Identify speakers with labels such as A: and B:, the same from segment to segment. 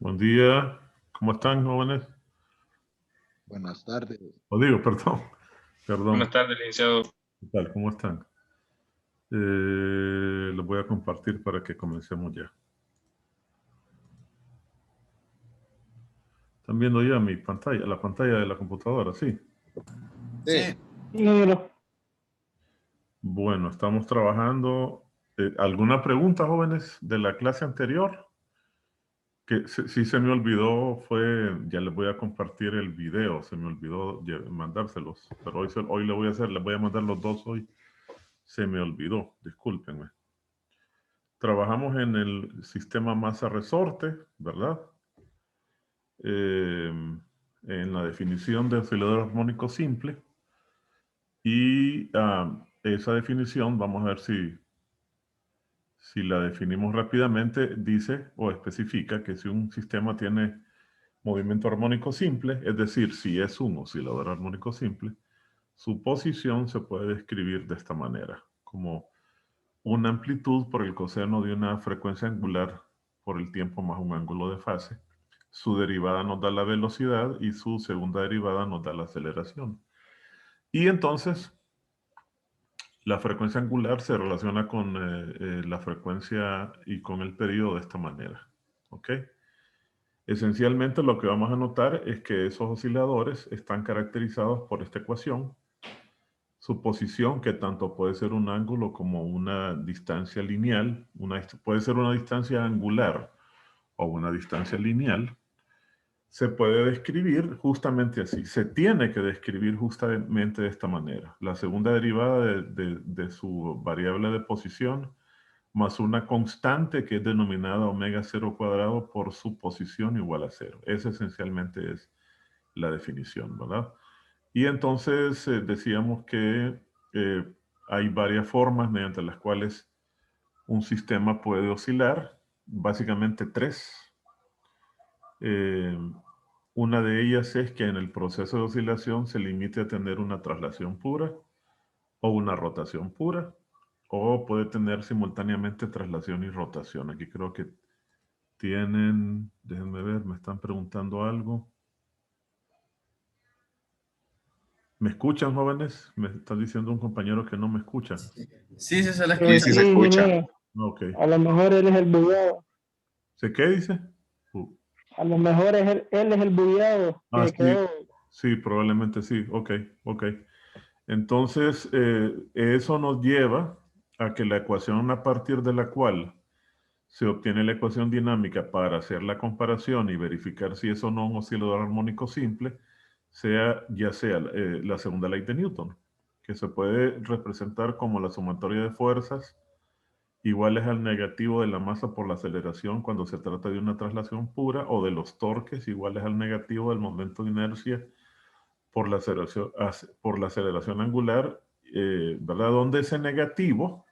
A: Buen día. ¿Cómo están, jóvenes?
B: Buenas tardes.
A: O digo, perdón.
C: Buenas
A: Perdón.
C: tardes, licenciado.
A: ¿Qué tal? ¿Cómo están? Los voy a compartir para que comencemos ya. ¿Están viendo ya mi pantalla? La pantalla de la computadora, sí.
B: Sí.
A: Bueno, estamos trabajando. ¿Alguna pregunta, jóvenes, de la clase anterior? Que sí se me olvidó, ya les voy a compartir el video, se me olvidó mandárselos, pero hoy le voy a hacer, les voy a mandar los dos hoy. Se me olvidó, discúlpenme. Trabajamos en el sistema masa-resorte, ¿verdad? En la definición de oscilador armónico simple. Y esa definición, vamos a ver si la definimos rápidamente, dice o especifica que si un sistema tiene movimiento armónico simple, es decir, si es un oscilador armónico simple, su posición se puede describir de esta manera, como una amplitud por el coseno de una frecuencia angular por el tiempo más un ángulo de fase. Su derivada nos da la velocidad y su segunda derivada nos da la aceleración. Y entonces, la frecuencia angular se relaciona con la frecuencia y con el periodo de esta manera. ¿Ok? Esencialmente lo que vamos a notar es que esos osciladores están caracterizados por esta ecuación. Su posición, que tanto puede ser un ángulo como una distancia lineal, puede ser una distancia angular o una distancia lineal, se puede describir justamente así. Se tiene que describir justamente de esta manera. La segunda derivada de su variable de posición más una constante que es denominada omega 0 cuadrado por su posición igual a 0. Esa esencialmente es la definición, ¿verdad? Y entonces decíamos que eh, hay varias formas mediante las cuales un sistema puede oscilar, básicamente tres. Una de ellas es que en el proceso de oscilación se limite a tener una traslación pura o una rotación pura, o puede tener simultáneamente traslación y rotación. Aquí creo que tienen, déjenme ver, me están preguntando algo. ¿Me escuchan, jóvenes? Me está diciendo un compañero que no me escucha.
C: Sí, se la escucha.
D: Sí, se escucha.
A: Ok.
D: A lo mejor él es el bugueado.
A: ¿Se qué dice?
D: A lo mejor él es el bugueado que
A: Sí,
D: quedó.
A: sí, probablemente sí. Ok, ok. Entonces, eso nos lleva a que la ecuación a partir de la cual se obtiene la ecuación dinámica para hacer la comparación y verificar si es o no un oscilador armónico simple, ya sea la segunda ley de Newton, que se puede representar como la sumatoria de fuerzas iguales al negativo de la masa por la aceleración cuando se trata de una traslación pura, o de los torques iguales al negativo del momento de inercia por la aceleración angular, ¿verdad? Donde ese negativo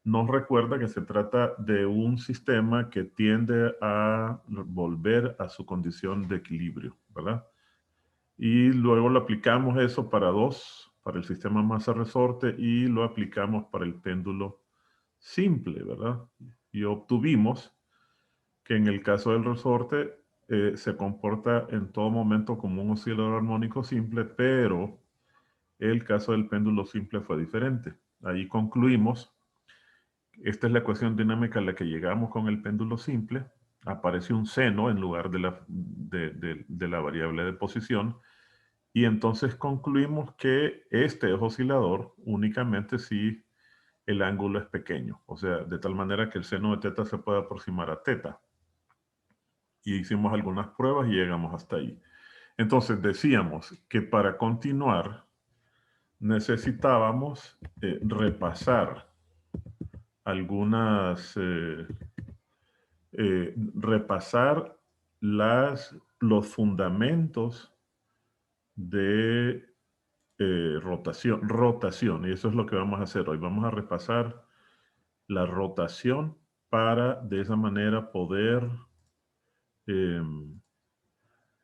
A: nos recuerda que se trata de un sistema que tiende a volver a su condición de equilibrio, ¿verdad? Y luego lo aplicamos eso para el sistema masa-resorte, y lo aplicamos para el péndulo simple, ¿verdad? Y obtuvimos que en el caso del resorte se comporta en todo momento como un oscilador armónico simple, pero el caso del péndulo simple fue diferente. Ahí concluimos, esta es la ecuación dinámica a la que llegamos con el péndulo simple, aparece un seno en lugar de la variable de posición, y entonces concluimos que este es oscilador únicamente si el ángulo es pequeño, o sea, de tal manera que el seno de teta se puede aproximar a teta. Y hicimos algunas pruebas y llegamos hasta ahí. Entonces decíamos que para continuar necesitábamos repasar repasar los fundamentos de rotación, y eso es lo que vamos a hacer hoy. Vamos a repasar la rotación para de esa manera poder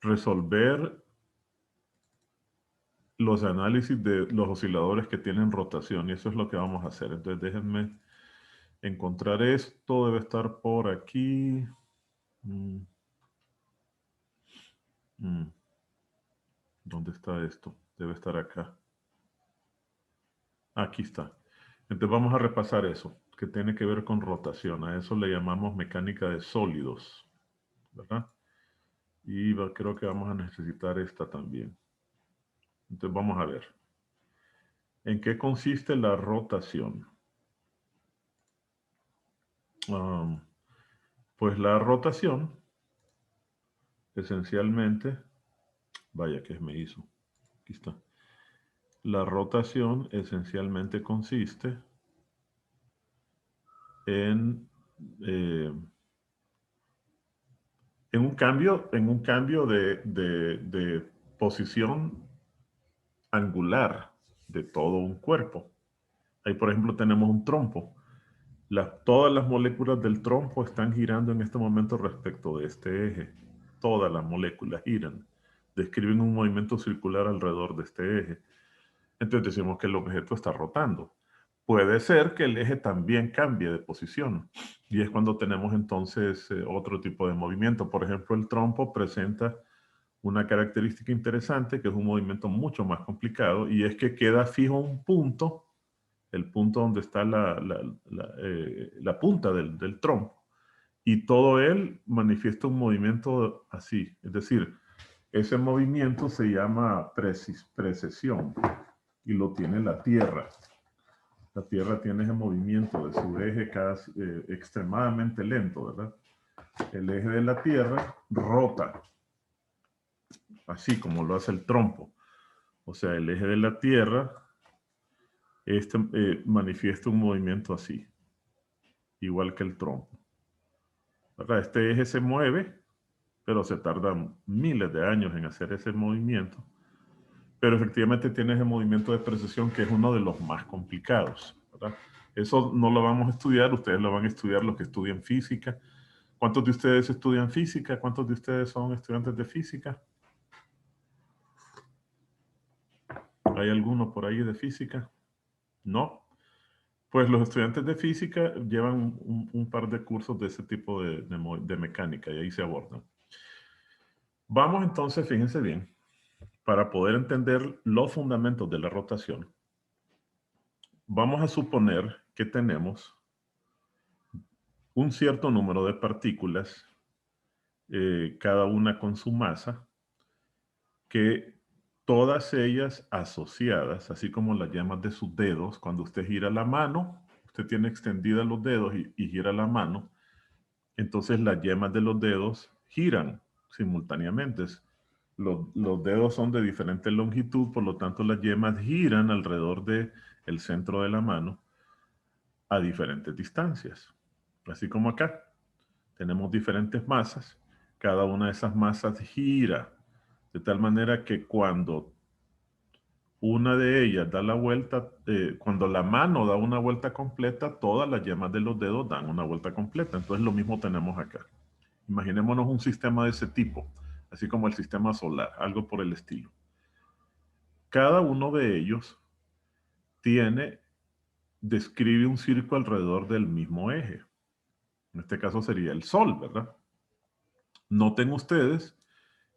A: resolver los análisis de los osciladores que tienen rotación, y eso es lo que vamos a hacer. Entonces déjenme encontrar esto, debe estar por aquí. ¿Dónde está esto? Debe estar acá. Aquí está. Entonces vamos a repasar eso, que tiene que ver con rotación. A eso le llamamos mecánica de sólidos, ¿verdad? Y creo que vamos a necesitar esta también. Entonces vamos a ver. ¿En qué consiste la rotación? Pues la rotación, esencialmente, vaya que me hizo. Aquí está. La rotación esencialmente consiste en un cambio de posición angular de todo un cuerpo. Ahí, por ejemplo, tenemos un trompo. Todas las moléculas del trompo están girando en este momento respecto de este eje. Todas las moléculas giran. Describen un movimiento circular alrededor de este eje. Entonces decimos que el objeto está rotando. Puede ser que el eje también cambie de posición. Y es cuando tenemos entonces otro tipo de movimiento. Por ejemplo, el trompo presenta una característica interesante, que es un movimiento mucho más complicado, y es que queda fijo un punto, el punto donde está la punta del trompo, y todo él manifiesta un movimiento así. Es decir, ese movimiento se llama precesión, y lo tiene la Tierra. La Tierra tiene ese movimiento de su eje extremadamente lento, ¿verdad? El eje de la Tierra rota, así como lo hace el trompo. O sea, el eje de la Tierra manifiesta un movimiento así, igual que el trompo, ¿verdad? Este eje se mueve, pero se tarda miles de años en hacer ese movimiento. Pero efectivamente tiene ese movimiento de precesión, que es uno de los más complicados, ¿verdad? Eso no lo vamos a estudiar, ustedes lo van a estudiar los que estudian física. ¿Cuántos de ustedes estudian física? ¿Cuántos de ustedes son estudiantes de física? ¿Hay alguno por ahí de física? ¿No? Pues los estudiantes de física llevan un par de cursos de ese tipo de mecánica, y ahí se abordan. Vamos entonces, fíjense bien, para poder entender los fundamentos de la rotación, vamos a suponer que tenemos un cierto número de partículas, cada una con su masa, que todas ellas asociadas, así como las yemas de sus dedos. Cuando usted gira la mano, usted tiene extendidas los dedos y gira la mano, entonces las yemas de los dedos giran simultáneamente. Los dedos son de diferente longitud, por lo tanto las yemas giran alrededor del centro de la mano a diferentes distancias. Así como acá, tenemos diferentes masas, cada una de esas masas gira, de tal manera que cuando una de ellas da la vuelta, cuando la mano da una vuelta completa, todas las yemas de los dedos dan una vuelta completa. Entonces lo mismo tenemos acá. Imaginémonos un sistema de ese tipo, así como el sistema solar, algo por el estilo. Cada uno de ellos describe un círculo alrededor del mismo eje. En este caso sería el Sol, ¿verdad? Noten ustedes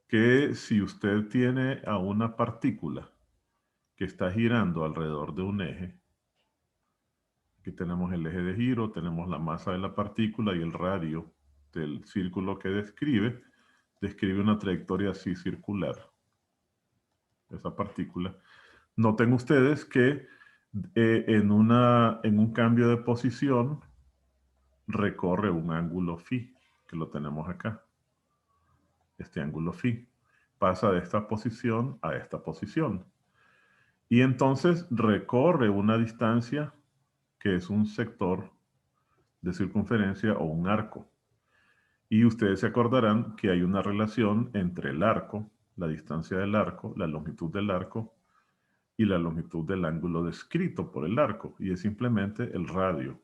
A: que si usted tiene a una partícula que está girando alrededor de un eje, aquí tenemos el eje de giro, tenemos la masa de la partícula y el radio del círculo que describe una trayectoria así circular, esa partícula. Noten ustedes que en un cambio de posición recorre un ángulo phi, que lo tenemos acá. Este ángulo phi pasa de esta posición a esta posición. Y entonces recorre una distancia que es un sector de circunferencia o un arco. Y ustedes se acordarán que hay una relación entre el arco, la distancia del arco, la longitud del arco y la longitud del ángulo descrito por el arco, y es simplemente el radio.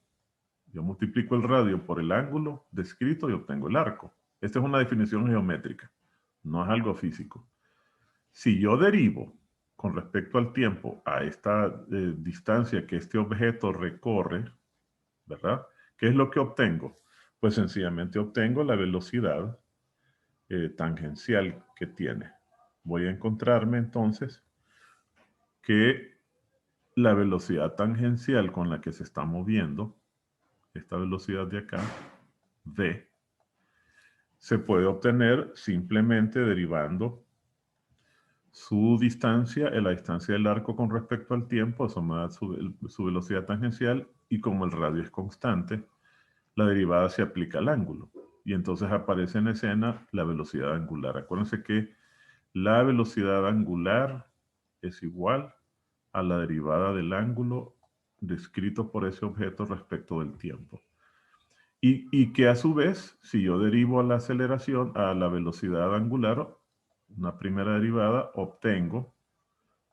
A: Yo multiplico el radio por el ángulo descrito y obtengo el arco. Esta es una definición geométrica, no es algo físico. Si yo derivo con respecto al tiempo a esta distancia que este objeto recorre, ¿verdad? ¿Qué es lo que obtengo? Pues sencillamente obtengo la velocidad tangencial que tiene. Voy a encontrarme entonces que la velocidad tangencial con la que se está moviendo, esta velocidad de acá, v, se puede obtener simplemente derivando su distancia, la distancia del arco con respecto al tiempo, eso me da su velocidad tangencial, y como el radio es constante, la derivada se aplica al ángulo. Y entonces aparece en escena la velocidad angular. Acuérdense que la velocidad angular es igual a la derivada del ángulo descrito por ese objeto respecto del tiempo. Y que a su vez, si yo derivo a la aceleración, a la velocidad angular, una primera derivada, obtengo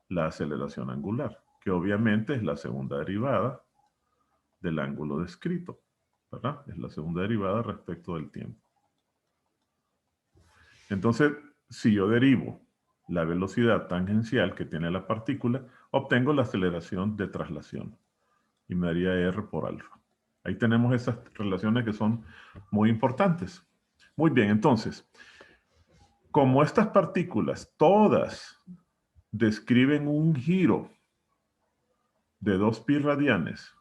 A: la aceleración angular, que obviamente es la segunda derivada del ángulo descrito, ¿verdad? Es la segunda derivada respecto del tiempo. Entonces, si yo derivo la velocidad tangencial que tiene la partícula, obtengo la aceleración de traslación y me daría R por alfa. Ahí tenemos esas relaciones que son muy importantes. Muy bien, entonces, como estas partículas todas describen un giro de 2pi radianes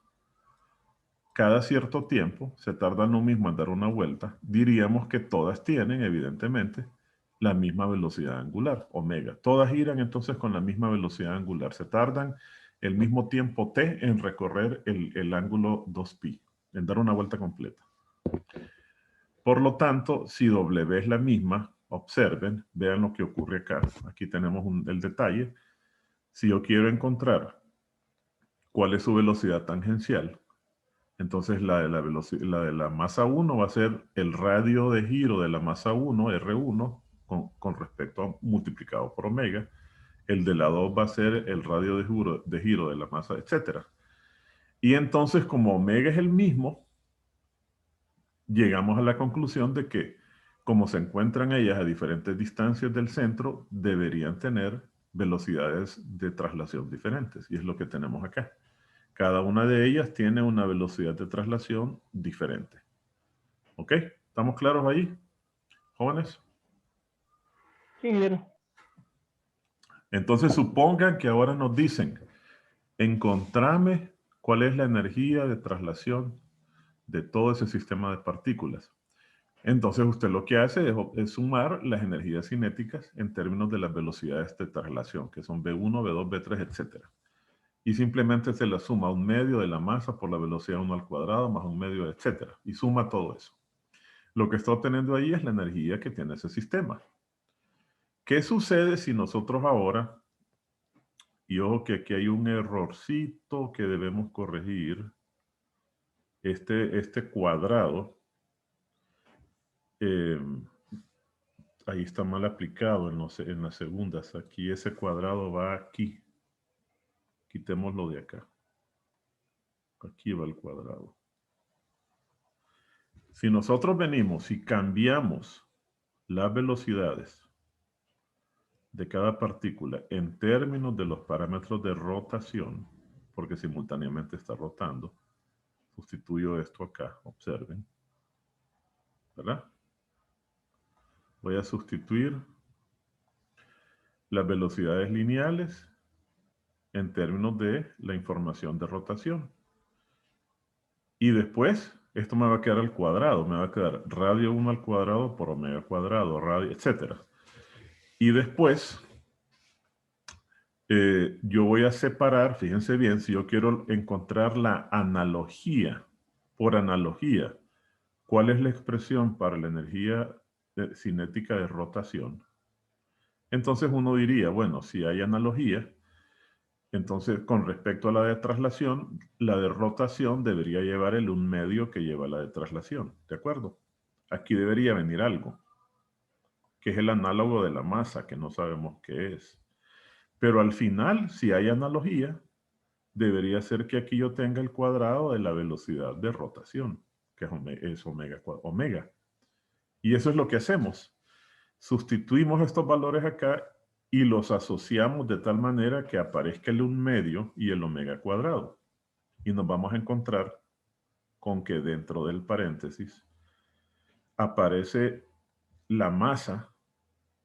A: cada cierto tiempo, se tarda lo mismo en dar una vuelta, diríamos que todas tienen, evidentemente, la misma velocidad angular, omega. Todas giran entonces con la misma velocidad angular. Se tardan el mismo tiempo t en recorrer el ángulo 2pi, en dar una vuelta completa. Por lo tanto, si W es la misma, observen, vean lo que ocurre acá. Aquí tenemos el detalle. Si yo quiero encontrar cuál es su velocidad tangencial, entonces la de la masa 1 va a ser el radio de giro de la masa 1, R1, con respecto a multiplicado por omega. El de la 2 va a ser el radio de giro de la masa, etc. Y entonces, como omega es el mismo, llegamos a la conclusión de que, como se encuentran ellas a diferentes distancias del centro, deberían tener velocidades de traslación diferentes. Y es lo que tenemos acá. Cada una de ellas tiene una velocidad de traslación diferente. ¿Ok? ¿Estamos claros ahí, jóvenes?
D: Sí, ingeniero.
A: Entonces supongan que ahora nos dicen, encontrame cuál es la energía de traslación de todo ese sistema de partículas. Entonces usted lo que hace es sumar las energías cinéticas en términos de las velocidades de traslación, que son V1, V2, V3, etc. Y simplemente se la suma un medio de la masa por la velocidad 1 al cuadrado más un medio, etc. Y suma todo eso. Lo que está obteniendo ahí es la energía que tiene ese sistema. ¿Qué sucede si nosotros ahora, y ojo que aquí hay un errorcito que debemos corregir, este cuadrado, ahí está mal aplicado en las segundas. Aquí ese cuadrado va aquí. Quitémoslo de acá. Aquí va el cuadrado. Si nosotros venimos y cambiamos las velocidades de cada partícula en términos de los parámetros de rotación, porque simultáneamente está rotando, sustituyo esto acá, observen, ¿verdad? Voy a sustituir las velocidades lineales en términos de la información de rotación. Y después, esto me va a quedar al cuadrado, me va a quedar radio 1 al cuadrado por omega cuadrado, radio, etc. Y después, yo voy a separar, fíjense bien, si yo quiero encontrar la analogía, por analogía, ¿cuál es la expresión para la energía cinética de rotación? Entonces uno diría, bueno, si hay analogía, entonces con respecto a la de traslación, la de rotación debería llevar el 1/2 que lleva la de traslación, ¿de acuerdo? Aquí debería venir algo, que es el análogo de la masa, que no sabemos qué es. Pero al final, si hay analogía, debería ser que aquí yo tenga el cuadrado de la velocidad de rotación, que es omega. Y eso es lo que hacemos. Sustituimos estos valores acá y los asociamos de tal manera que aparezca el 1/2 y el omega cuadrado. Y nos vamos a encontrar con que dentro del paréntesis aparece la masa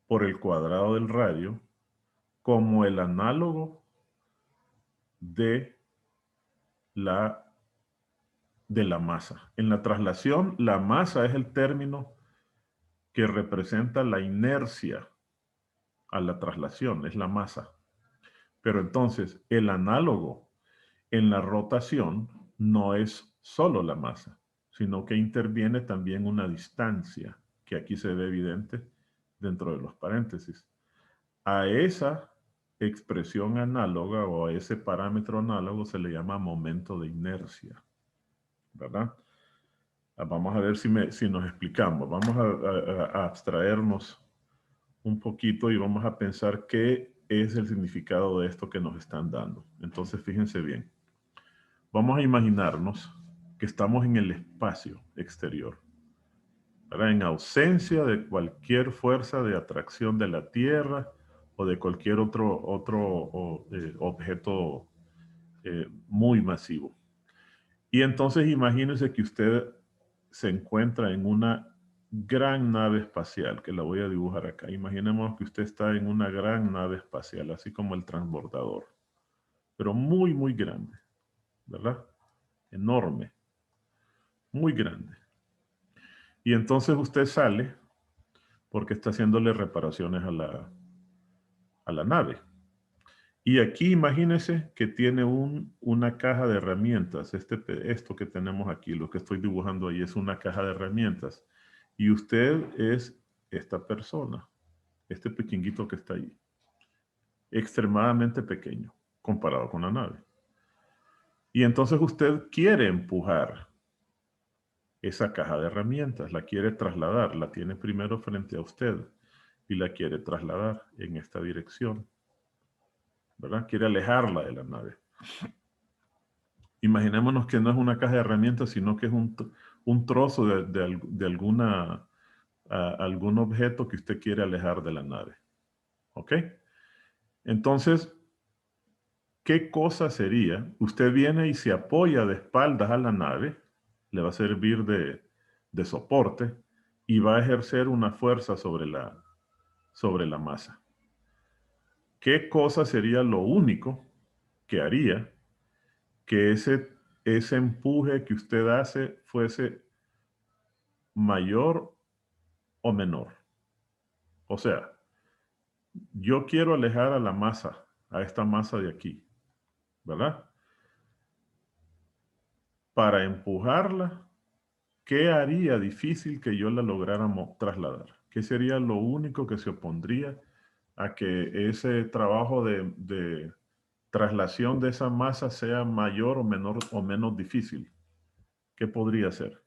A: por el cuadrado del radio como el análogo de la masa. En la traslación, la masa es el término que representa la inercia a la traslación, es la masa. Pero entonces, el análogo en la rotación no es solo la masa, sino que interviene también una distancia, que aquí se ve evidente dentro de los paréntesis. A esa expresión análoga o a ese parámetro análogo se le llama momento de inercia, ¿verdad? Vamos a ver si nos explicamos. Vamos a abstraernos un poquito y vamos a pensar qué es el significado de esto que nos están dando. Entonces, fíjense bien. Vamos a imaginarnos que estamos en el espacio exterior, ¿verdad? En ausencia de cualquier fuerza de atracción de la Tierra o de cualquier otro objeto muy masivo. Y entonces imagínense que usted se encuentra en una gran nave espacial, que la voy a dibujar acá. Imaginemos que usted está en una gran nave espacial, así como el transbordador, pero muy, muy grande, ¿verdad? Enorme, muy grande. Y entonces usted sale porque está haciéndole reparaciones a la nave. Y aquí imagínese que tiene una caja de herramientas. Esto que tenemos aquí, lo que estoy dibujando ahí es una caja de herramientas. Y usted es esta persona, este pequeñito que está ahí. Extremadamente pequeño comparado con la nave. Y entonces usted quiere empujar esa caja de herramientas, la quiere trasladar, la tiene primero frente a usted y la quiere trasladar en esta dirección, ¿verdad? Quiere alejarla de la nave. Imaginémonos que no es una caja de herramientas, sino que es un trozo de algún objeto que usted quiere alejar de la nave. ¿Ok? Entonces, ¿qué cosa sería? Usted viene y se apoya de espaldas a la nave, le va a servir de soporte y va a ejercer una fuerza sobre la masa. ¿Qué cosa sería lo único que haría que ese empuje que usted hace fuese mayor o menor? O sea, yo quiero alejar a la masa, a esta masa de aquí, ¿verdad? Para empujarla, ¿qué haría difícil que yo la lograra trasladar? ¿Qué sería lo único que se opondría a que ese trabajo de traslación de esa masa sea mayor o menor o menos difícil? ¿Qué podría ser?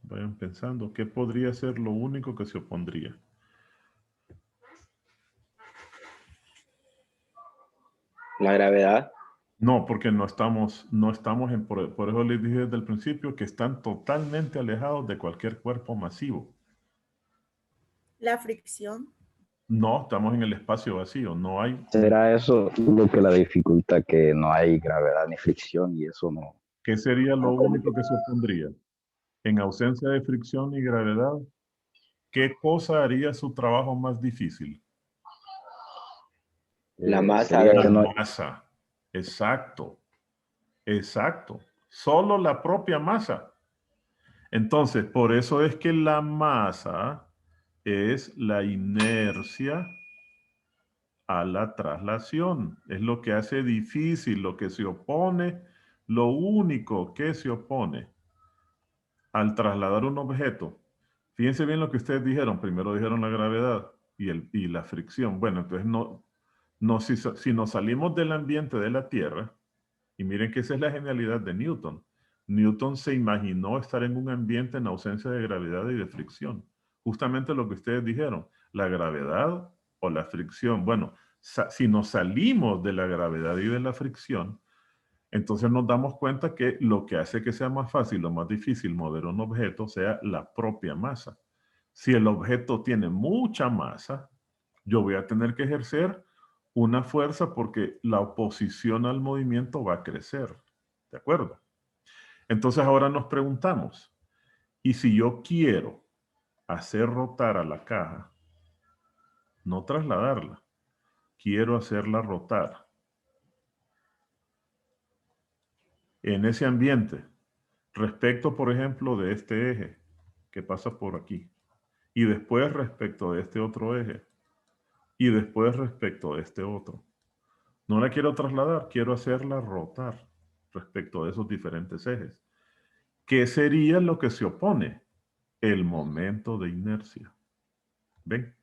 A: Vayan pensando, ¿qué podría ser lo único que se opondría?
C: La gravedad.
A: No, porque no estamos por eso les dije desde el principio que están totalmente alejados de cualquier cuerpo masivo.
E: La fricción.
A: No, estamos en el espacio vacío, no hay.
F: ¿Será eso lo que la dificulta, que no hay gravedad ni fricción y eso no?
A: ¿Qué sería lo único que se opondría? En ausencia de fricción y gravedad, ¿qué cosa haría su trabajo más difícil?
C: La masa.
F: Sería que
A: La
F: no,
A: masa. Exacto. Exacto. Solo la propia masa. Entonces, por eso es que la masa es la inercia a la traslación. Es lo que hace difícil, lo que se opone, lo único que se opone al trasladar un objeto. Fíjense bien lo que ustedes dijeron. Primero dijeron la gravedad y la fricción. Bueno, entonces si nos salimos del ambiente de la Tierra, y miren que esa es la genialidad de Newton. Newton se imaginó estar en un ambiente en ausencia de gravedad y de fricción. Justamente lo que ustedes dijeron, la gravedad o la fricción. Bueno, si nos salimos de la gravedad y de la fricción, entonces nos damos cuenta que lo que hace que sea más fácil o más difícil mover un objeto sea la propia masa. Si el objeto tiene mucha masa, yo voy a tener que ejercer una fuerza porque la oposición al movimiento va a crecer. ¿De acuerdo? Entonces ahora nos preguntamos, ¿y si yo quiero hacer rotar a la caja, no trasladarla, quiero hacerla rotar en ese ambiente, respecto, por ejemplo, de este eje que pasa por aquí, y después respecto de este otro eje, y después respecto de este otro? No la quiero trasladar, quiero hacerla rotar respecto de esos diferentes ejes. ¿Qué sería lo que se opone? El momento de inercia. ¿Ven?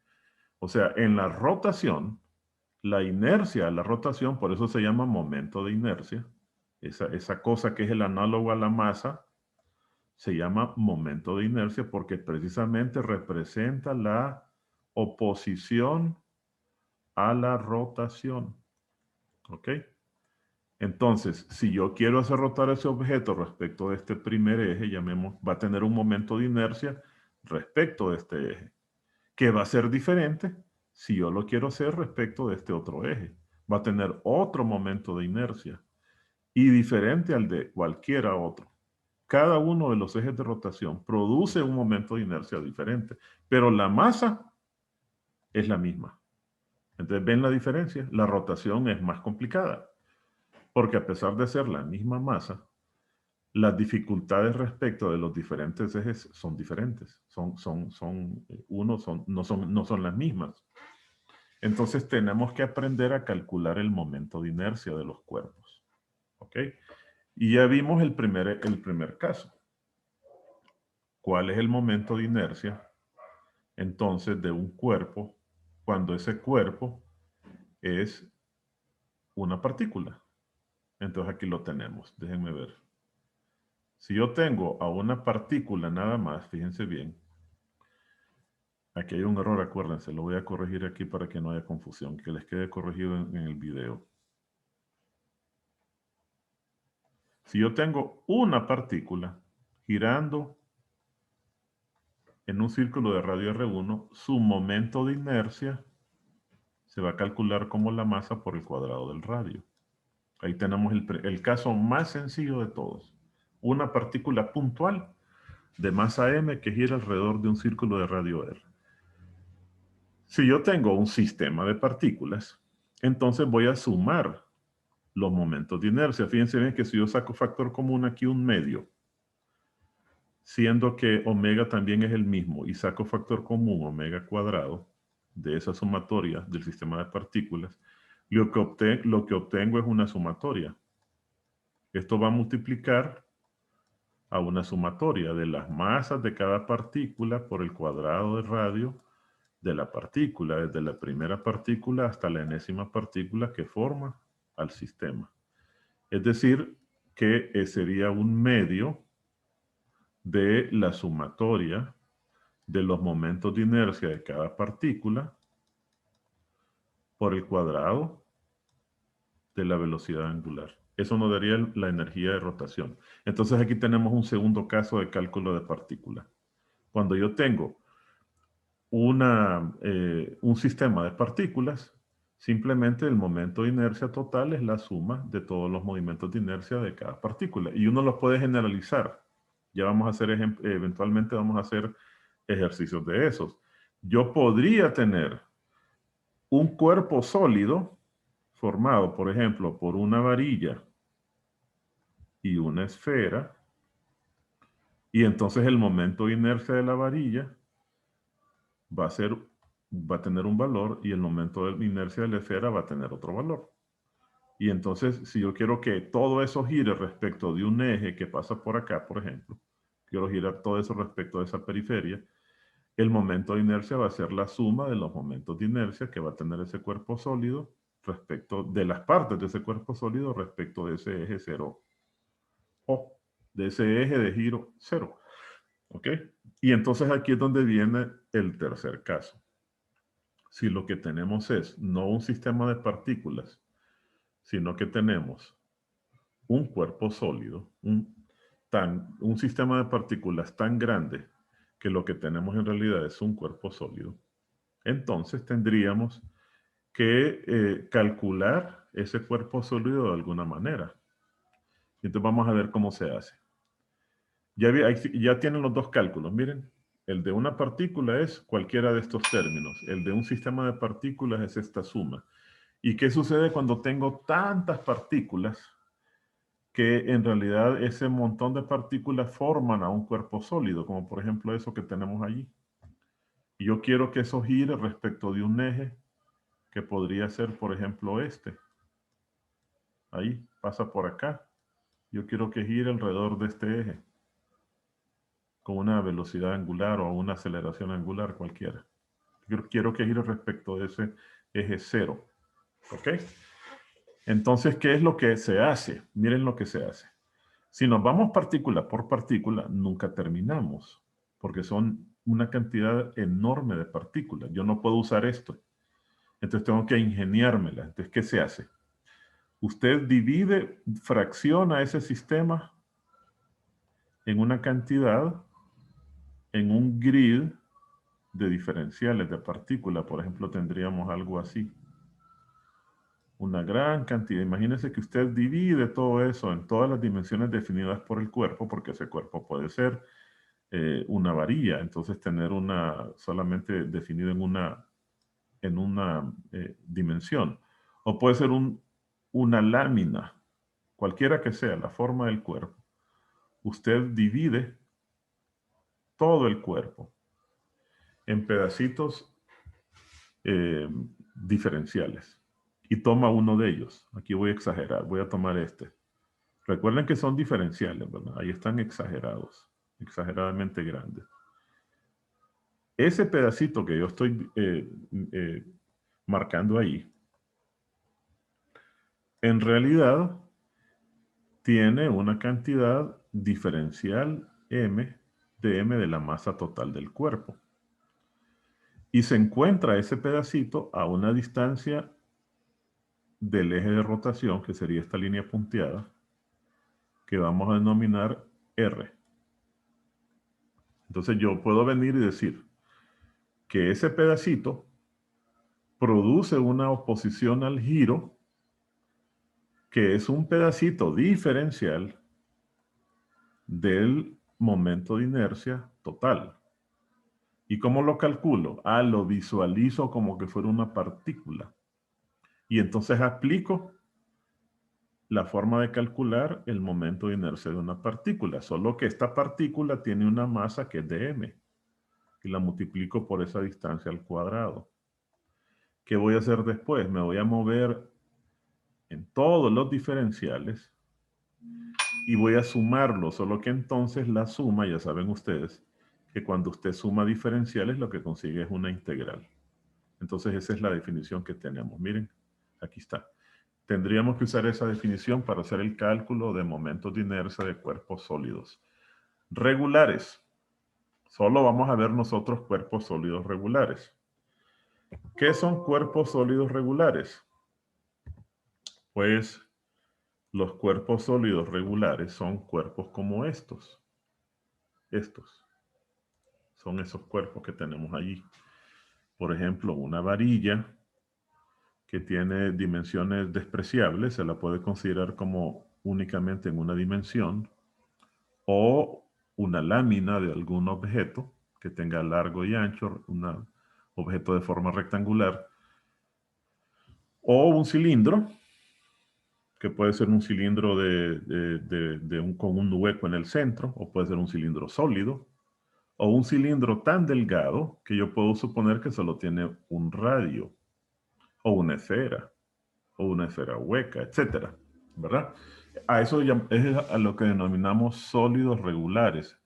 A: O sea, en la rotación, la inercia, la rotación, por eso se llama momento de inercia. Esa cosa que es el análogo a la masa, se llama momento de inercia porque precisamente representa la oposición a la rotación. ¿Ok? Entonces, si yo quiero hacer rotar ese objeto respecto de este primer eje, va a tener un momento de inercia respecto de este eje, que va a ser diferente si yo lo quiero hacer respecto de este otro eje. Va a tener otro momento de inercia y diferente al de cualquiera otro. Cada uno de los ejes de rotación produce un momento de inercia diferente, pero la masa es la misma. Entonces, ¿ven la diferencia? La rotación es más complicada, porque a pesar de ser la misma masa, las dificultades respecto de los diferentes ejes son diferentes. No son las mismas. Entonces tenemos que aprender a calcular el momento de inercia de los cuerpos. ¿Ok? Y ya vimos el primer caso. ¿Cuál es el momento de inercia? Entonces, de un cuerpo, cuando ese cuerpo es una partícula. Entonces aquí lo tenemos. Déjenme ver. Si yo tengo a una partícula nada más, fíjense bien. Aquí hay un error, acuérdense. Lo voy a corregir aquí para que no haya confusión. Que les quede corregido en el video. Si yo tengo una partícula girando en un círculo de radio R1, su momento de inercia se va a calcular como la masa por el cuadrado del radio. Ahí tenemos el caso más sencillo de todos. Una partícula puntual de masa m que gira alrededor de un círculo de radio R. Si yo tengo un sistema de partículas, entonces voy a sumar los momentos de inercia. Fíjense bien que si yo saco factor común aquí un medio, siendo que omega también es el mismo, y saco factor común omega cuadrado de esa sumatoria del sistema de partículas, lo que obtengo es una sumatoria. Esto va a multiplicar a una sumatoria de las masas de cada partícula por el cuadrado de radio de la partícula, desde la primera partícula hasta la enésima partícula que forma al sistema. Es decir, que sería un medio de la sumatoria de los momentos de inercia de cada partícula por el cuadrado de la velocidad angular. Eso nos daría la energía de rotación. Entonces aquí tenemos un segundo caso de cálculo de partícula. Cuando yo tengo un sistema de partículas, simplemente el momento de inercia total es la suma de todos los movimientos de inercia de cada partícula. Y uno los puede generalizar. Ya vamos a hacer, eventualmente vamos a hacer ejercicios de esos. Yo podría tener un cuerpo sólido formado, por ejemplo, por una varilla y una esfera, y entonces el momento de inercia de la varilla va a tener un valor y el momento de inercia de la esfera va a tener otro valor. Y entonces, si yo quiero que todo eso gire respecto de un eje que pasa por acá, por ejemplo, quiero girar todo eso respecto de esa periferia, el momento de inercia va a ser la suma de los momentos de inercia que va a tener ese cuerpo sólido respecto de las partes de ese cuerpo sólido respecto de ese eje 0 o de ese eje de giro 0. ¿Ok? Y entonces aquí es donde viene el tercer caso. Si lo que tenemos es no un sistema de partículas, sino que tenemos un cuerpo sólido, un sistema de partículas tan grande que lo que tenemos en realidad es un cuerpo sólido, entonces tendríamos que calcular ese cuerpo sólido de alguna manera. Entonces vamos a ver cómo se hace. Ya tienen los dos cálculos, miren. El de una partícula es cualquiera de estos términos. El de un sistema de partículas es esta suma. ¿Y qué sucede cuando tengo tantas partículas que en realidad ese montón de partículas forman a un cuerpo sólido, como por ejemplo eso que tenemos allí? Y yo quiero que eso gire respecto de un eje que podría ser, por ejemplo, este. Ahí, pasa por acá. Yo quiero que gire alrededor de este eje, con una velocidad angular o una aceleración angular cualquiera. Quiero que gire respecto de ese eje cero. ¿Ok? Entonces, ¿qué es lo que se hace? Miren lo que se hace. Si nos vamos partícula por partícula, nunca terminamos, porque son una cantidad enorme de partículas. Yo no puedo usar esto. Entonces tengo que ingeniármela. Entonces, ¿qué se hace? Usted divide, fracciona ese sistema en una cantidad, en un grid de diferenciales de partículas. Por ejemplo, tendríamos algo así. Una gran cantidad. Imagínese que usted divide todo eso en todas las dimensiones definidas por el cuerpo, porque ese cuerpo puede ser una varilla, entonces tener una solamente definido en una dimensión. O puede ser una lámina, cualquiera que sea la forma del cuerpo. Usted divide todo el cuerpo en pedacitos diferenciales y toma uno de ellos. Aquí voy a exagerar, voy a tomar este. Recuerden que son diferenciales, ¿verdad? Ahí están exagerados, exageradamente grandes. Ese pedacito que yo estoy marcando ahí, en realidad tiene una cantidad diferencial m de la masa total del cuerpo. Y se encuentra ese pedacito a una distancia del eje de rotación, que sería esta línea punteada, que vamos a denominar R. Entonces yo puedo venir y decir que ese pedacito produce una oposición al giro, que es un pedacito diferencial del momento de inercia total. ¿Y cómo lo calculo? Lo visualizo como que fuera una partícula. Y entonces aplico la forma de calcular el momento de inercia de una partícula, solo que esta partícula tiene una masa que es de m, y la multiplico por esa distancia al cuadrado. ¿Qué voy a hacer después? Me voy a mover en todos los diferenciales y voy a sumarlo, solo que entonces la suma, ya saben ustedes, que cuando usted suma diferenciales lo que consigue es una integral. Entonces esa es la definición que tenemos. Miren, aquí está. Tendríamos que usar esa definición para hacer el cálculo de momentos de inercia de cuerpos sólidos regulares. Solo vamos a ver nosotros cuerpos sólidos regulares. ¿Qué son cuerpos sólidos regulares? Pues los cuerpos sólidos regulares son cuerpos como estos. Estos son esos cuerpos que tenemos allí. Por ejemplo, una varilla que tiene dimensiones despreciables, se la puede considerar como únicamente en una dimensión, o una lámina de algún objeto que tenga largo y ancho, un objeto de forma rectangular, o un cilindro, que puede ser un cilindro con un hueco en el centro, o puede ser un cilindro sólido, o un cilindro tan delgado que yo puedo suponer que solo tiene un radio, o una esfera hueca, etcétera, ¿verdad? A eso es a lo que denominamos sólidos regulares.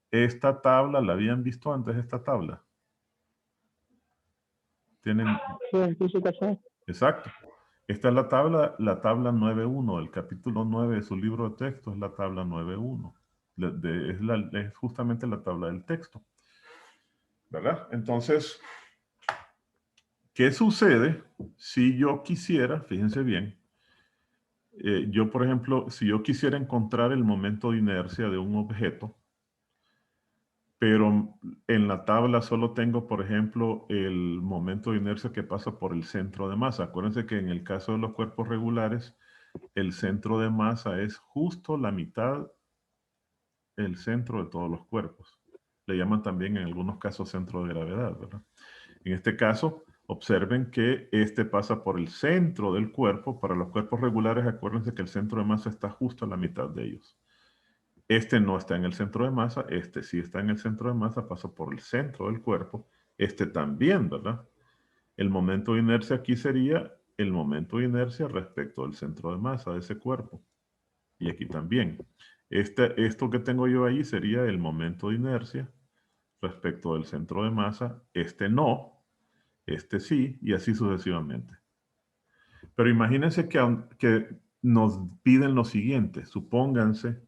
A: Esta tabla, ¿la habían visto antes, esta tabla? ¿Tienen?
D: Sí, en física sí.
A: Exacto. Esta es la tabla 9.1, el capítulo 9 de su libro de texto es la tabla 9.1. Es justamente la tabla del texto, ¿verdad? Entonces, ¿qué sucede si yo quisiera, fíjense bien, yo, por ejemplo, si yo quisiera encontrar el momento de inercia de un objeto, pero en la tabla solo tengo, por ejemplo, el momento de inercia que pasa por el centro de masa. Acuérdense que en el caso de los cuerpos regulares, el centro de masa es justo la mitad el centro de todos los cuerpos. Le llaman también en algunos casos centro de gravedad, ¿verdad? En este caso, observen que este pasa por el centro del cuerpo. Para los cuerpos regulares, acuérdense que el centro de masa está justo a la mitad de ellos. Este no está en el centro de masa, este sí está en el centro de masa, pasa por el centro del cuerpo. Este también, ¿verdad? El momento de inercia aquí sería el momento de inercia respecto al centro de masa de ese cuerpo. Y aquí también. Esto que tengo yo ahí sería el momento de inercia respecto del centro de masa. Este no, este sí, y así sucesivamente. Pero imagínense que nos piden lo siguiente. Supónganse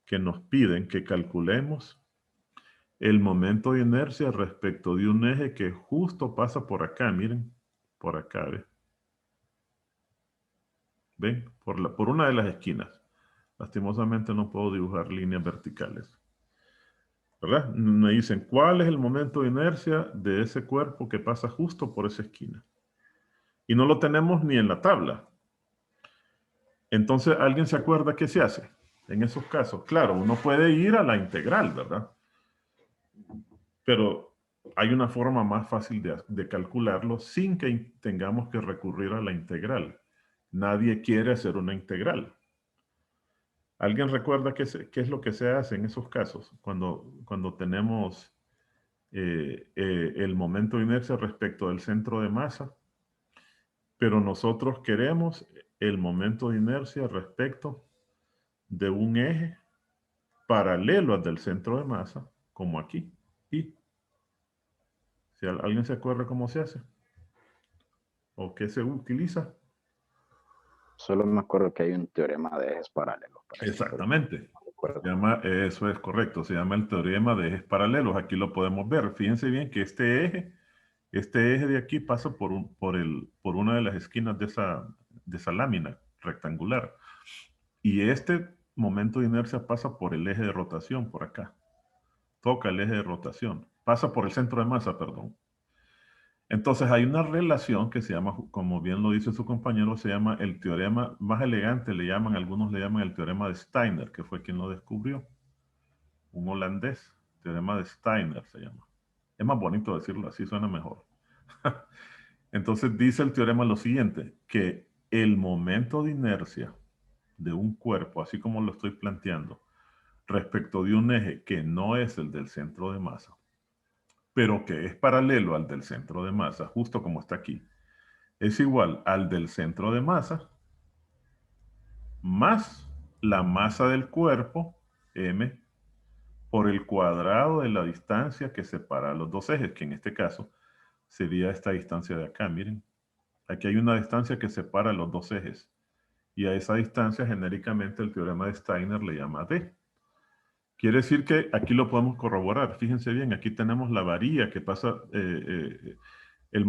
A: que nos piden que calculemos el momento de inercia respecto de un eje que justo pasa por acá. Miren, por acá, ¿ven? ¿Ven? Por una de las esquinas. Lastimosamente no puedo dibujar líneas verticales. ¿Verdad? Me dicen, ¿cuál es el momento de inercia de ese cuerpo que pasa justo por esa esquina? Y no lo tenemos ni en la tabla. Entonces, ¿alguien se acuerda qué se hace en esos casos? Claro, uno puede ir a la integral, ¿verdad? Pero hay una forma más fácil de calcularlo sin que tengamos que recurrir a la integral. Nadie quiere hacer una integral. ¿Alguien recuerda qué es lo que se hace en esos casos? Cuando tenemos el momento de inercia respecto del centro de masa, pero nosotros queremos el momento de inercia respecto de un eje paralelo al del centro de masa, como aquí. Y si alguien se acuerda cómo se hace o qué se utiliza.
F: Solo me acuerdo que hay un teorema de ejes paralelos.
A: Exactamente. Eso es correcto. Se llama el teorema de ejes paralelos. Aquí lo podemos ver. Fíjense bien que este eje de aquí pasa por una de las esquinas de esa lámina rectangular. Y este momento de inercia pasa por el eje de rotación, por acá. Toca el eje de rotación. Pasa por el centro de masa, perdón. Entonces hay una relación que se llama, como bien lo dice su compañero, se llama el teorema más elegante, algunos le llaman el teorema de Steiner, que fue quien lo descubrió. Un holandés, teorema de Steiner se llama. Es más bonito decirlo así, suena mejor. Entonces dice el teorema lo siguiente, que el momento de inercia de un cuerpo, así como lo estoy planteando, respecto de un eje que no es el del centro de masa, pero que es paralelo al del centro de masa, justo como está aquí, es igual al del centro de masa más la masa del cuerpo, m, por el cuadrado de la distancia que separa los dos ejes, que en este caso sería esta distancia de acá. Miren, aquí hay una distancia que separa los dos ejes. Y a esa distancia genéricamente el teorema de Steiner le llama d. Quiere decir que aquí lo podemos corroborar. Fíjense bien, aquí tenemos la varilla que pasa,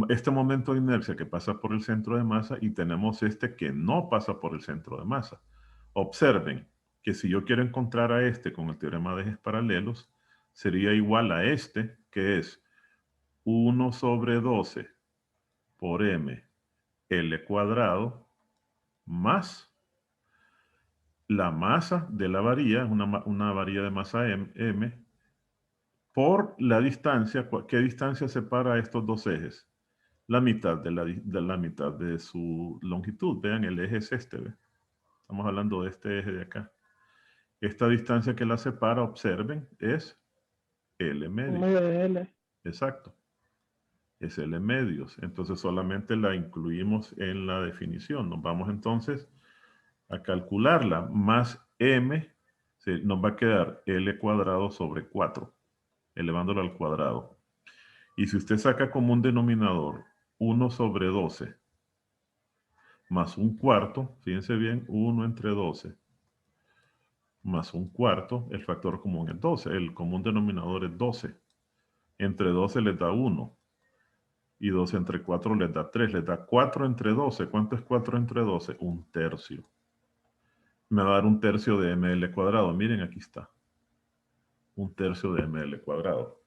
A: este momento de inercia que pasa por el centro de masa y tenemos este que no pasa por el centro de masa. Observen que si yo quiero encontrar a este con el teorema de ejes paralelos, sería igual a este, que es 1 sobre 12 por m L cuadrado más la masa de la varilla, una varilla de masa m, por la distancia. ¿Qué distancia separa estos dos ejes? La mitad de la mitad de su longitud. Vean, el eje es este, ¿ve? Estamos hablando de este eje de acá. Esta distancia que la separa, observen, es L medios.
D: Medio de L.
A: Exacto. Es L medios. Entonces solamente la incluimos en la definición. Nos vamos entonces a calcularla. Más m, nos va a quedar L cuadrado sobre 4, elevándolo al cuadrado. Y si usted saca como un denominador 1 sobre 12 más un cuarto, fíjense bien, 1 entre 12 más un cuarto, el factor común es 12, el común denominador es 12. Entre 12 les da 1. Y 12 entre 4 les da 3, les da 4 entre 12. ¿Cuánto es 4 entre 12? Un tercio. Me va a dar un tercio de ml cuadrado. Miren, aquí está. Un tercio de ml cuadrado.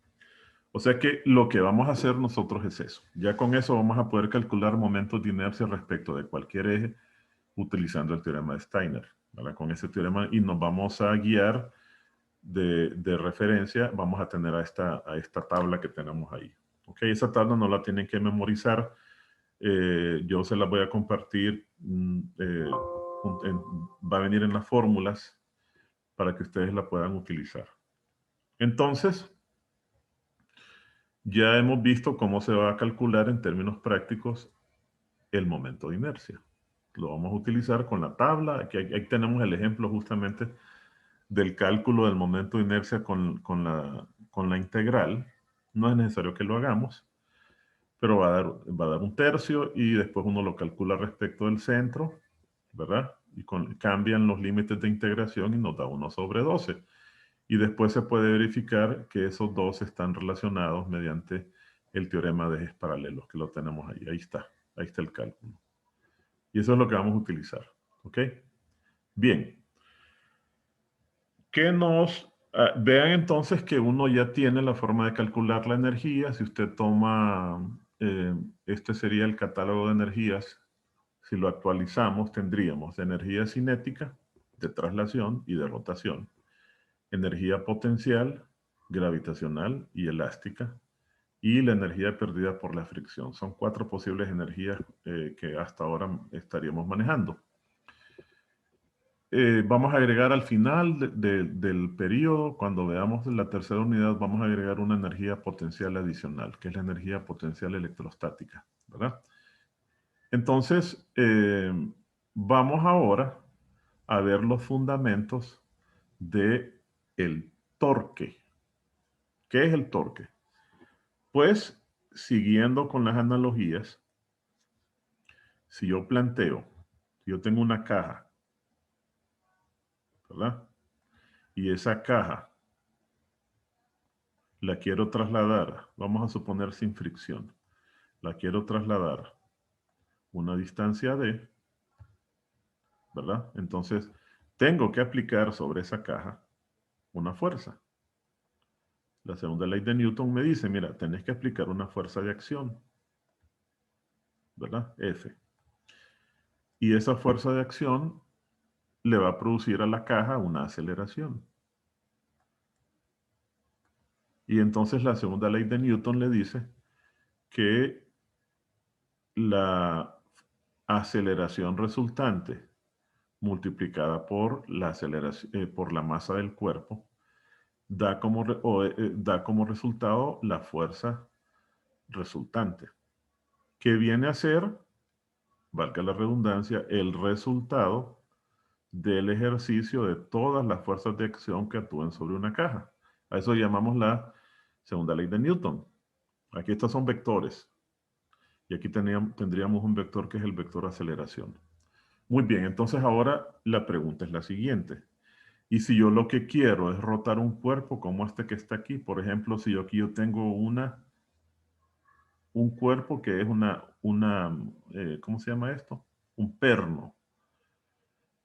A: O sea que lo que vamos a hacer nosotros es eso. Ya con eso vamos a poder calcular momentos de inercia respecto de cualquier eje utilizando el teorema de Steiner, ¿verdad? Con ese teorema, y nos vamos a guiar de referencia, vamos a tener a esta tabla que tenemos ahí. ¿Ok? Esa tabla no la tienen que memorizar. Yo se la voy a compartir. Va a venir en las fórmulas para que ustedes la puedan utilizar. Entonces, ya hemos visto cómo se va a calcular en términos prácticos el momento de inercia. Lo vamos a utilizar con la tabla. Aquí tenemos el ejemplo justamente del cálculo del momento de inercia con la integral. No es necesario que lo hagamos, pero va a dar un tercio y después uno lo calcula respecto del centro, ¿verdad? Y cambian los límites de integración y nos da 1/12. Y después se puede verificar que esos dos están relacionados mediante el teorema de ejes paralelos, que lo tenemos ahí. Ahí está el cálculo. Y eso es lo que vamos a utilizar. ¿Ok? Bien. Vean entonces que uno ya tiene la forma de calcular la energía. Si usted toma, este sería el catálogo de energías. Si lo actualizamos, tendríamos energía cinética, de traslación y de rotación, energía potencial, gravitacional y elástica, y la energía perdida por la fricción. Son 4 posibles energías que hasta ahora estaríamos manejando. Vamos a agregar al final del periodo, cuando veamos la tercera unidad, vamos a agregar una energía potencial adicional, que es la energía potencial electrostática, ¿verdad? Entonces, vamos ahora a ver los fundamentos del torque. ¿Qué es el torque? Pues, siguiendo con las analogías, si yo yo tengo una caja, ¿verdad? Y esa caja la quiero trasladar, vamos a suponer sin fricción, la quiero trasladar una distancia d, ¿verdad? Entonces, tengo que aplicar sobre esa caja una fuerza. La segunda ley de Newton me dice, mira, tenés que aplicar una fuerza de acción, ¿verdad? F. Y esa fuerza de acción le va a producir a la caja una aceleración. Y entonces la segunda ley de Newton le dice que la aceleración resultante multiplicada por la aceleración, por la masa del cuerpo, da como resultado la fuerza resultante, que viene a ser, valga la redundancia, el resultado del ejercicio de todas las fuerzas de acción que actúan sobre una caja. A eso llamamos la segunda ley de Newton. Aquí estos son vectores. Y aquí tendríamos un vector que es el vector aceleración. Muy bien, entonces ahora la pregunta es la siguiente. Y si yo lo que quiero es rotar un cuerpo como este que está aquí, por ejemplo, si yo tengo un cuerpo que es ¿cómo se llama esto? Un perno.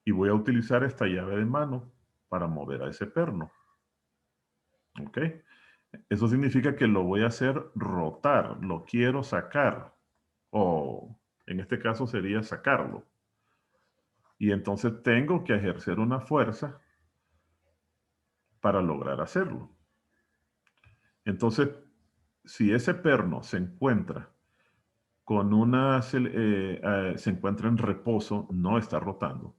A: Y voy a utilizar esta llave de mano para mover a ese perno. ¿Ok? Eso significa que lo voy a hacer rotar, lo quiero sacar. O en este caso sería sacarlo. Y entonces tengo que ejercer una fuerza para lograr hacerlo. Entonces, si ese perno se encuentra se encuentra en reposo, no está rotando.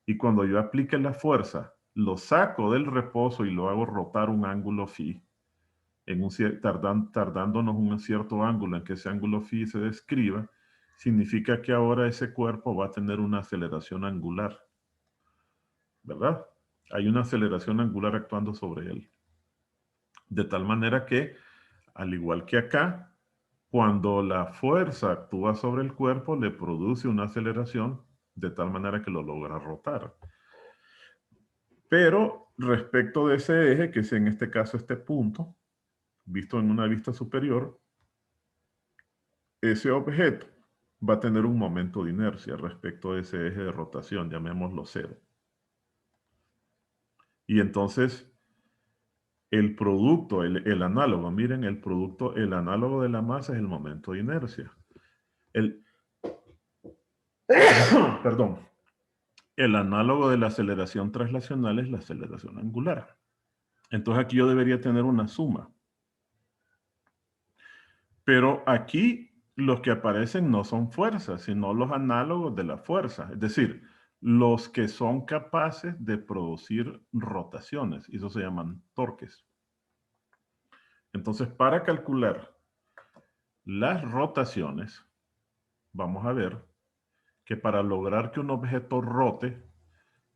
A: Y cuando yo aplique la fuerza, lo saco del reposo y lo hago rotar un ángulo phi, tardándonos un cierto ángulo en que ese ángulo phi se describa, significa que ahora ese cuerpo va a tener una aceleración angular, ¿verdad? Hay una aceleración angular actuando sobre él. De tal manera que, al igual que acá, cuando la fuerza actúa sobre el cuerpo, le produce una aceleración de tal manera que lo logra rotar. Pero respecto de ese eje, que es en este caso este punto, visto en una vista superior, ese objeto va a tener un momento de inercia respecto de ese eje de rotación, llamémoslo 0. Y entonces, el producto, el análogo, miren, el análogo de la masa es el momento de inercia. Perdón. El análogo de la aceleración traslacional es la aceleración angular. Entonces aquí yo debería tener una suma. Pero aquí los que aparecen no son fuerzas, sino los análogos de la fuerza. Es decir, los que son capaces de producir rotaciones. Y eso se llaman torques. Entonces, para calcular las rotaciones, vamos a ver que para lograr que un objeto rote,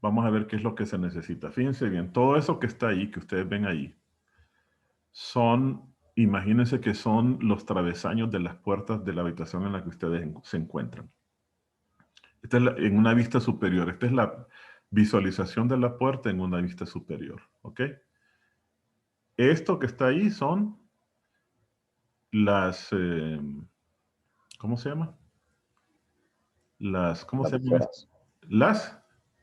A: vamos a ver qué es lo que se necesita. Fíjense bien, todo eso que está ahí, que ustedes ven ahí, son, imagínense que son los travesaños de las puertas de la habitación en la que ustedes se encuentran. Esta es en una vista superior. Esta es la visualización de la puerta en una vista superior. ¿Ok? Esto que está ahí son las... ¿cómo se llama? ¿Cómo
F: Las
A: se llama?
F: viseras.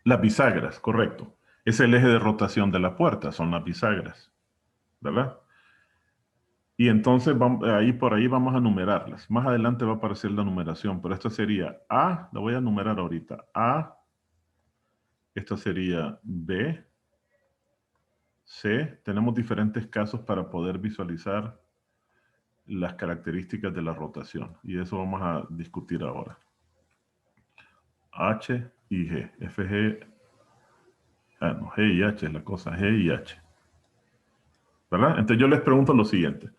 A: Las bisagras, correcto. Es el eje de rotación de la puerta, son las bisagras. ¿Verdad? Y entonces ahí por ahí vamos a numerarlas. Más adelante va a aparecer la numeración, pero esta sería A, la voy a numerar ahorita. A, esta sería B, C. Tenemos diferentes casos para poder visualizar las características de la rotación. Y eso vamos a discutir ahora. H y G. F, G. No, G y H es la cosa. G y H. ¿Verdad? Entonces yo les pregunto lo siguiente.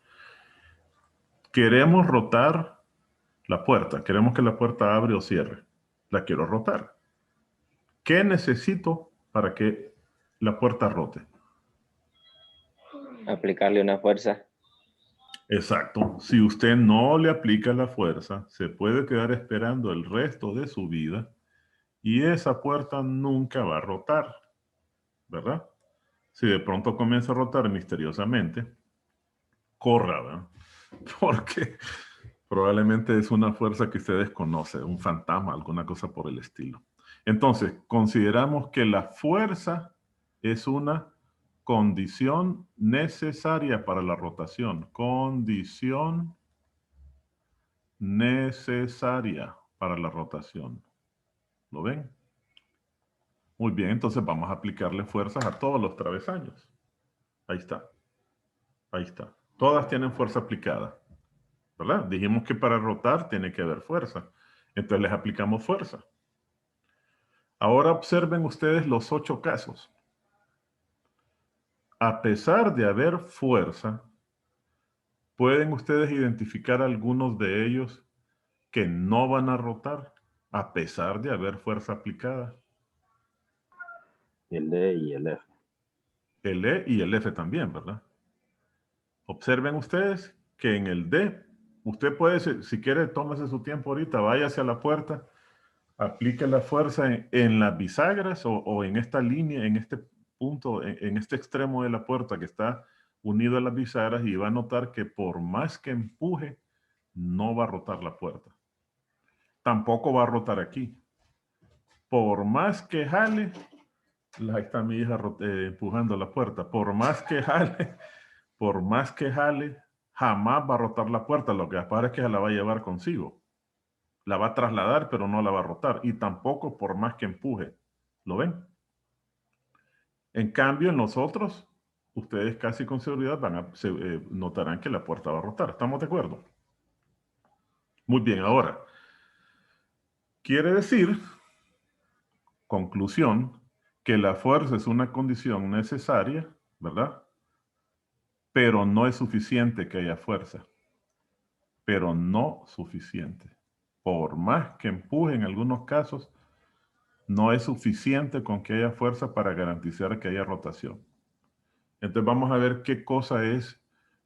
A: Queremos rotar la puerta. Queremos que la puerta abre o cierre. La quiero rotar. ¿Qué necesito para que la puerta rote?
C: Aplicarle una fuerza.
A: Exacto. Si usted no le aplica la fuerza, se puede quedar esperando el resto de su vida y esa puerta nunca va a rotar, ¿verdad? Si de pronto comienza a rotar misteriosamente, corra, ¿verdad? Porque probablemente es una fuerza que usted desconoce, un fantasma, alguna cosa por el estilo. Entonces, consideramos que la fuerza es una condición necesaria para la rotación. Condición necesaria para la rotación. ¿Lo ven? Muy bien, entonces vamos a aplicarle fuerzas a todos los travesaños. Ahí está. Ahí está. Todas tienen fuerza aplicada. ¿Verdad? Dijimos que para rotar tiene que haber fuerza. Entonces les aplicamos fuerza. Ahora observen ustedes los 8 casos. A pesar de haber fuerza, ¿pueden ustedes identificar algunos de ellos que no van a rotar a pesar de haber fuerza aplicada?
F: El D y el F.
A: El E y el F también, ¿verdad? Observen ustedes que en el D, usted puede, si quiere, tómese su tiempo ahorita, vaya hacia la puerta, aplique la fuerza en las bisagras o en esta línea, en este punto, en este extremo de la puerta que está unido a las bisagras y va a notar que por más que empuje, no va a rotar la puerta. Tampoco va a rotar aquí. Por más que jale, ahí está mi hija empujando la puerta, por más que jale, jamás va a rotar la puerta. Lo que pasa es que se la va a llevar consigo. La va a trasladar, pero no la va a rotar. Y tampoco por más que empuje. ¿Lo ven? En cambio, en los otros, ustedes casi con seguridad notarán que la puerta va a rotar. ¿Estamos de acuerdo? Muy bien, ahora. Quiere decir, conclusión, que la fuerza es una condición necesaria, ¿verdad? Pero no es suficiente que haya fuerza. Pero no suficiente. Por más que empuje en algunos casos, no es suficiente con que haya fuerza para garantizar que haya rotación. Entonces vamos a ver qué cosa es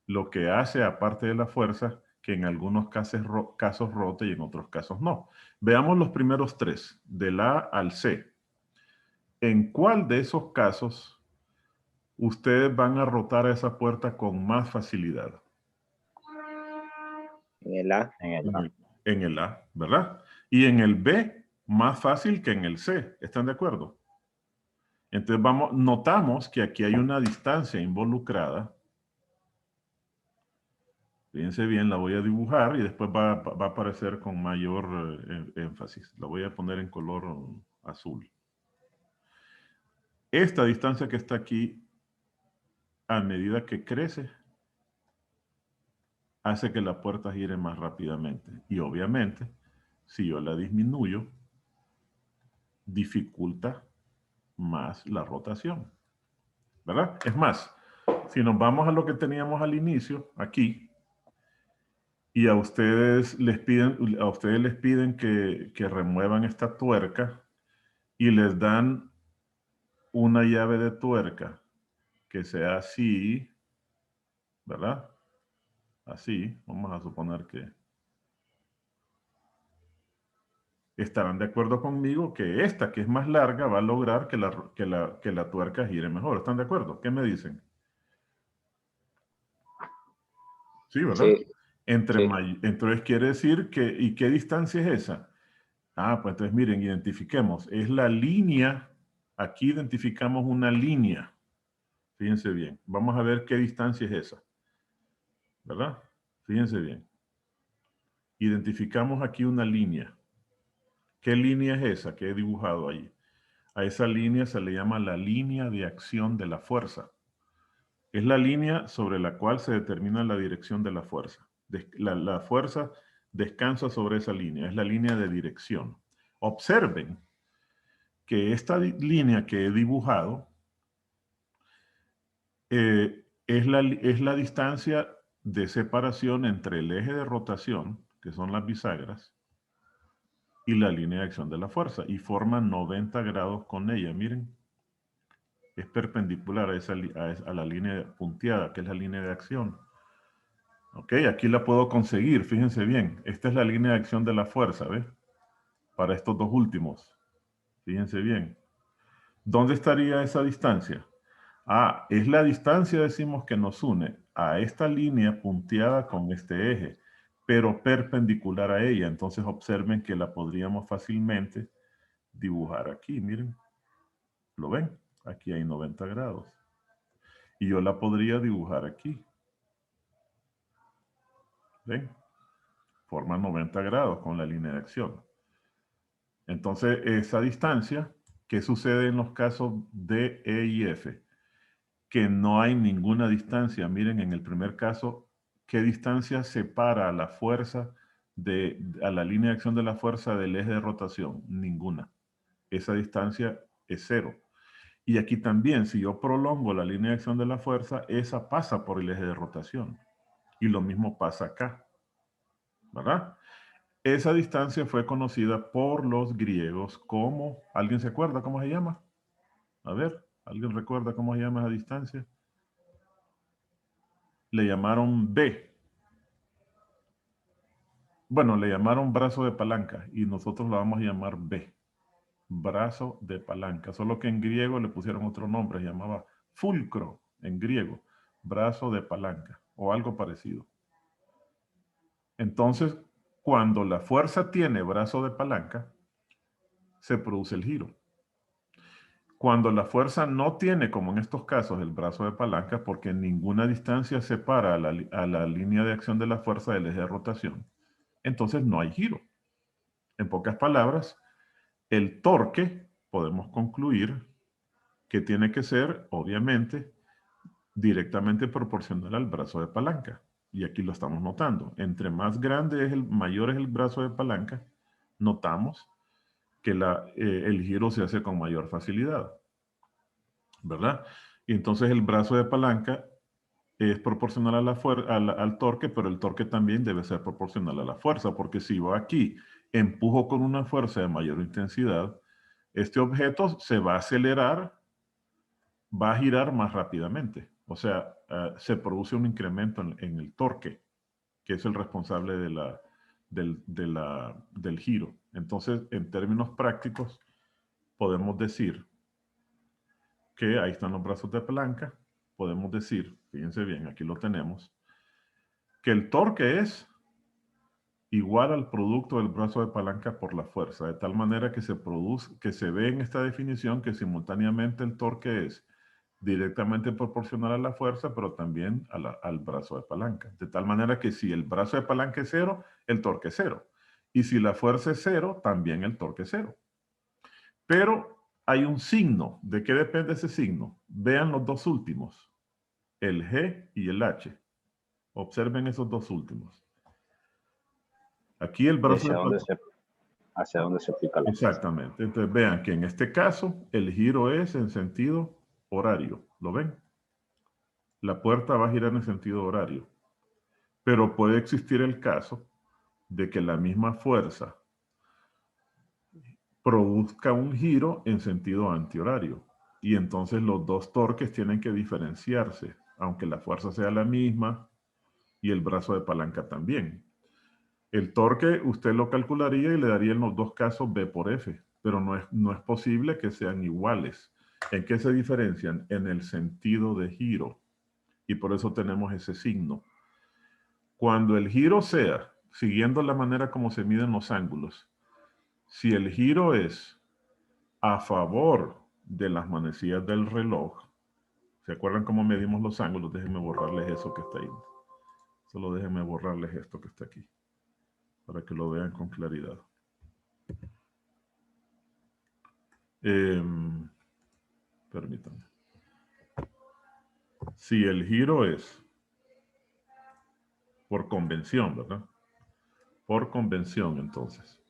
A: lo que hace, aparte de la fuerza, que en algunos casos rote y en otros casos no. Veamos los primeros 3, del A al C. ¿En cuál de esos casos ustedes van a rotar a esa puerta con más facilidad?
C: En el A.
A: En el A, ¿verdad? Y en el B, más fácil que en el C. ¿Están de acuerdo? Entonces notamos que aquí hay una distancia involucrada. Fíjense bien, la voy a dibujar y después va a aparecer con mayor énfasis. La voy a poner en color azul. Esta distancia que está aquí a medida que crece, hace que la puerta gire más rápidamente. Y obviamente, si yo la disminuyo, dificulta más la rotación. ¿Verdad? Es más, si nos vamos a lo que teníamos al inicio, aquí, y a ustedes les piden que remuevan esta tuerca y les dan una llave de tuerca que sea así, ¿verdad? Así, vamos a suponer que estarán de acuerdo conmigo que esta, que es más larga, va a lograr que la tuerca gire mejor. ¿Están de acuerdo? ¿Qué me dicen? Sí, ¿verdad?
C: Sí,
A: Entre
C: sí.
A: entonces quiere decir que, ¿y qué distancia es esa? Ah, pues entonces miren, identifiquemos. Es la línea, aquí identificamos una línea. Fíjense bien. Vamos a ver qué distancia es esa. ¿Verdad? Fíjense bien. Identificamos aquí una línea. ¿Qué línea es esa que he dibujado ahí? A esa línea se le llama la línea de acción de la fuerza. Es la línea sobre la cual se determina la dirección de la fuerza. La fuerza descansa sobre esa línea, es la línea de dirección. Observen que esta línea que he dibujado es la distancia de separación entre el eje de rotación, que son las bisagras, y la línea de acción de la fuerza, y forman 90 grados con ella, miren. Es perpendicular a la línea punteada, que es la línea de acción. Ok, aquí la puedo conseguir, fíjense bien. Esta es la línea de acción de la fuerza, ¿ves? Para estos dos últimos. Fíjense bien. ¿Dónde estaría esa distancia? Ah, es la distancia, decimos, que nos une a esta línea punteada con este eje, pero perpendicular a ella. Entonces observen que la podríamos fácilmente dibujar aquí, miren. ¿Lo ven? Aquí hay 90 grados. Y yo la podría dibujar aquí. ¿Ven? Forma 90 grados con la línea de acción. Entonces, esa distancia, ¿qué sucede en los casos D, E y F? Que no hay ninguna distancia. Miren, en el primer caso, ¿qué distancia separa a la fuerza a la línea de acción de la fuerza del eje de rotación? Ninguna. Esa distancia es cero. Y aquí también, si yo prolongo la línea de acción de la fuerza, esa pasa por el eje de rotación. Y lo mismo pasa acá, ¿verdad? Esa distancia fue conocida por los griegos como, ¿alguien se acuerda cómo se llama? A ver, ¿alguien recuerda cómo se llama esa distancia? Le llamaron B. Bueno, le llamaron brazo de palanca y nosotros lo vamos a llamar B. Brazo de palanca. Solo que en griego le pusieron otro nombre, se llamaba fulcro en griego. Brazo de palanca o algo parecido. Entonces, cuando la fuerza tiene brazo de palanca, se produce el giro. Cuando la fuerza no tiene, como en estos casos, el brazo de palanca, porque ninguna distancia separa a la línea de acción de la fuerza del eje de rotación, entonces no hay giro. En pocas palabras, el torque, podemos concluir, que tiene que ser, obviamente, directamente proporcional al brazo de palanca. Y aquí lo estamos notando. Entre más grande es mayor es el brazo de palanca, notamos que el giro se hace con mayor facilidad, ¿verdad? Y entonces el brazo de palanca es proporcional al torque, pero el torque también debe ser proporcional a la fuerza, porque si yo aquí empujo con una fuerza de mayor intensidad, este objeto se va a acelerar, va a girar más rápidamente. O sea, se produce un incremento en el torque, que es el responsable del giro. Entonces, en términos prácticos, podemos decir que ahí están los brazos de palanca. Podemos decir, fíjense bien, aquí lo tenemos, que el torque es igual al producto del brazo de palanca por la fuerza, de tal manera que se ve en esta definición que simultáneamente el torque es directamente proporcional a la fuerza, pero también al brazo de palanca. De tal manera que si el brazo de palanca es cero, el torque es cero. Y si la fuerza es cero, también el torque es cero. Pero hay un signo. ¿De qué depende ese signo? Vean los dos últimos. el G y el H. Observen esos dos últimos. Aquí el brazo
F: hacia dónde se aplica la fuerza.
A: Exactamente. Entonces vean que en este caso el giro es en sentido horario. ¿Lo ven? La puerta va a girar en sentido horario. Pero puede existir el caso de que la misma fuerza produzca un giro en sentido antihorario. Y entonces los dos torques tienen que diferenciarse, aunque la fuerza sea la misma y el brazo de palanca también. El torque usted lo calcularía y le daría en los dos casos B por F, pero no es posible que sean iguales. ¿En qué se diferencian? En el sentido de giro. Y por eso tenemos ese signo. Cuando el giro sea, siguiendo la manera como se miden los ángulos, si el giro es a favor de las manecillas del reloj, ¿se acuerdan cómo medimos los ángulos? Déjenme borrarles eso que está ahí. Solo déjenme borrarles esto que está aquí, para que lo vean con claridad. Permítanme. Si el giro es por convención, ¿verdad? Por convención, entonces.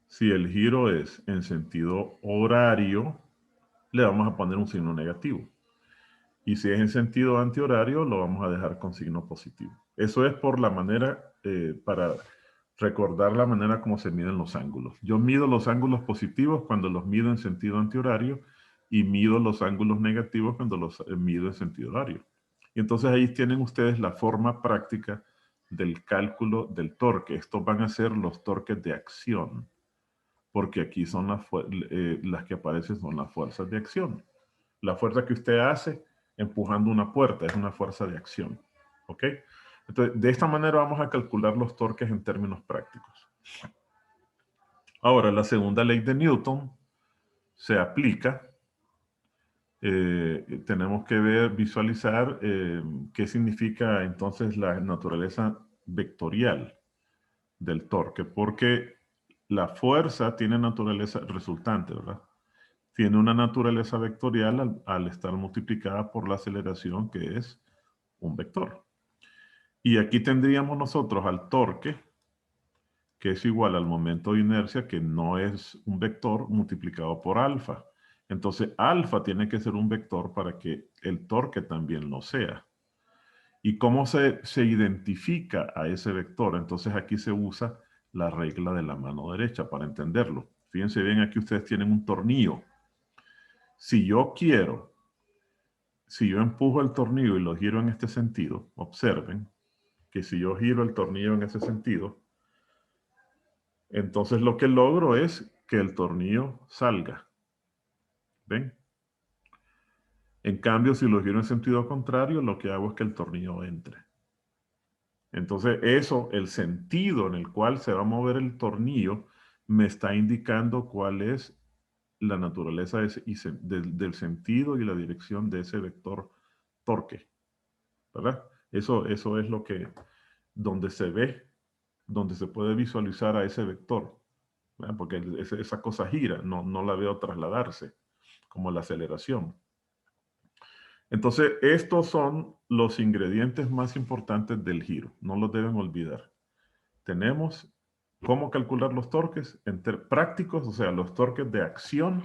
A: Si el giro es en sentido horario, le vamos a poner un signo negativo. Y si es en sentido antihorario, lo vamos a dejar con signo positivo. Eso es por la manera, para recordar la manera como se miden los ángulos. Yo mido los ángulos positivos cuando los mido en sentido antihorario y mido los ángulos negativos cuando los mido en sentido horario. Y entonces ahí tienen ustedes la forma práctica del cálculo del torque. Estos van a ser los torques de acción, porque aquí son las que aparecen son las fuerzas de acción. La fuerza que usted hace empujando una puerta es una fuerza de acción. ¿Ok? Entonces, de esta manera vamos a calcular los torques en términos prácticos. Ahora, la segunda ley de Newton se aplica. Tenemos que visualizar qué significa entonces la naturaleza vectorial del torque, porque la fuerza tiene naturaleza resultante, ¿verdad? Tiene una naturaleza vectorial al estar multiplicada por la aceleración, que es un vector. Y aquí tendríamos nosotros al torque, que es igual al momento de inercia, que no es un vector, multiplicado por alfa. Entonces, alfa tiene que ser un vector para que el torque también lo sea. ¿Y cómo se identifica a ese vector? Entonces, aquí se usa la regla de la mano derecha para entenderlo. Fíjense bien, aquí ustedes tienen un tornillo. Si yo empujo el tornillo y lo giro en este sentido, observen que si yo giro el tornillo en ese sentido, entonces lo que logro es que el tornillo salga. ¿Ven? En cambio, si lo giro en sentido contrario, lo que hago es que el tornillo entre. Entonces, el sentido en el cual se va a mover el tornillo, me está indicando cuál es la naturaleza del sentido y la dirección de ese vector torque, ¿verdad? Eso es donde se ve, donde se puede visualizar a ese vector, ¿verdad? Porque esa cosa gira, no la veo trasladarse, como la aceleración. Entonces, estos son los ingredientes más importantes del giro, no los deben olvidar. Tenemos cómo calcular los torques prácticos, o sea, los torques de acción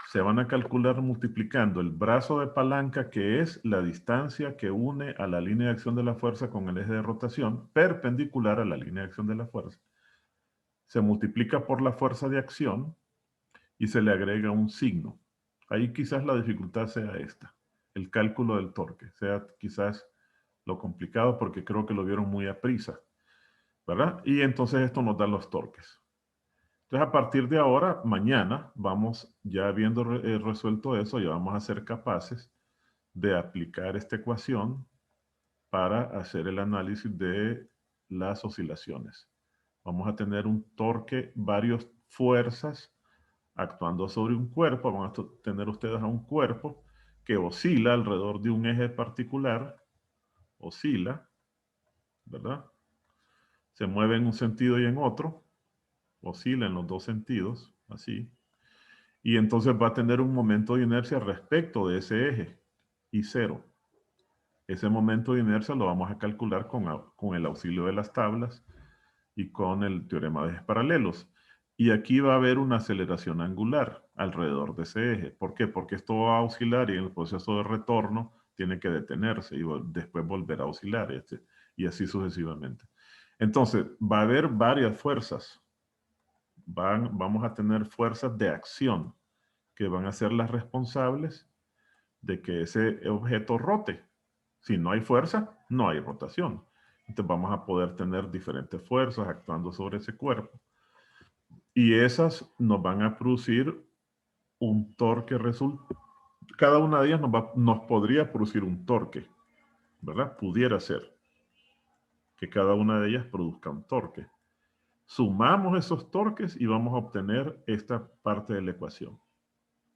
A: se van a calcular multiplicando el brazo de palanca, que es la distancia que une a la línea de acción de la fuerza con el eje de rotación, perpendicular a la línea de acción de la fuerza. Se multiplica por la fuerza de acción y se le agrega un signo. Ahí quizás la dificultad sea esta, el cálculo del torque, sea quizás lo complicado porque creo que lo vieron muy a prisa, ¿verdad? Y entonces esto nos da los torques. Entonces, a partir de ahora, mañana, vamos, ya habiendo resuelto eso, ya vamos a ser capaces de aplicar esta ecuación para hacer el análisis de las oscilaciones. Vamos a tener un torque, varias fuerzas actuando sobre un cuerpo. Van a tener ustedes a un cuerpo que oscila alrededor de un eje particular, oscila, ¿verdad? Se mueve en un sentido y en otro, oscila en los dos sentidos, así. Y entonces va a tener un momento de inercia respecto de ese eje, y cero. Ese momento de inercia lo vamos a calcular con el auxilio de las tablas y con el teorema de ejes paralelos. Y aquí va a haber una aceleración angular alrededor de ese eje. ¿Por qué? Porque esto va a oscilar y en el proceso de retorno tiene que detenerse y después volver a oscilar, y así sucesivamente. Entonces, va a haber varias fuerzas. Vamos a tener fuerzas de acción que van a ser las responsables de que ese objeto rote. Si no hay fuerza, no hay rotación. Entonces vamos a poder tener diferentes fuerzas actuando sobre ese cuerpo. Y esas nos van a producir un torque resultante. Cada una de ellas nos podría producir un torque, ¿verdad? Pudiera ser que cada una de ellas produzca un torque. Sumamos esos torques y vamos a obtener esta parte de la ecuación.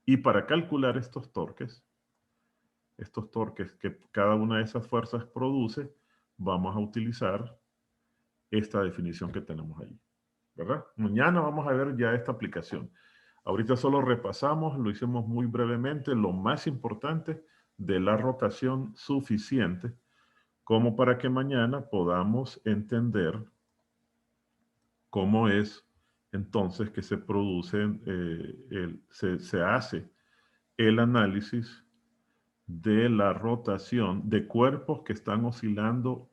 A: Y para calcular estos torques que cada una de esas fuerzas produce, vamos a utilizar esta definición que tenemos ahí, ¿verdad? Mañana vamos a ver ya esta aplicación. Ahorita solo repasamos, lo hicimos muy brevemente, lo más importante de la rotación suficiente como para que mañana podamos entender cómo es entonces que se produce, se hace el análisis de la rotación de cuerpos que están oscilando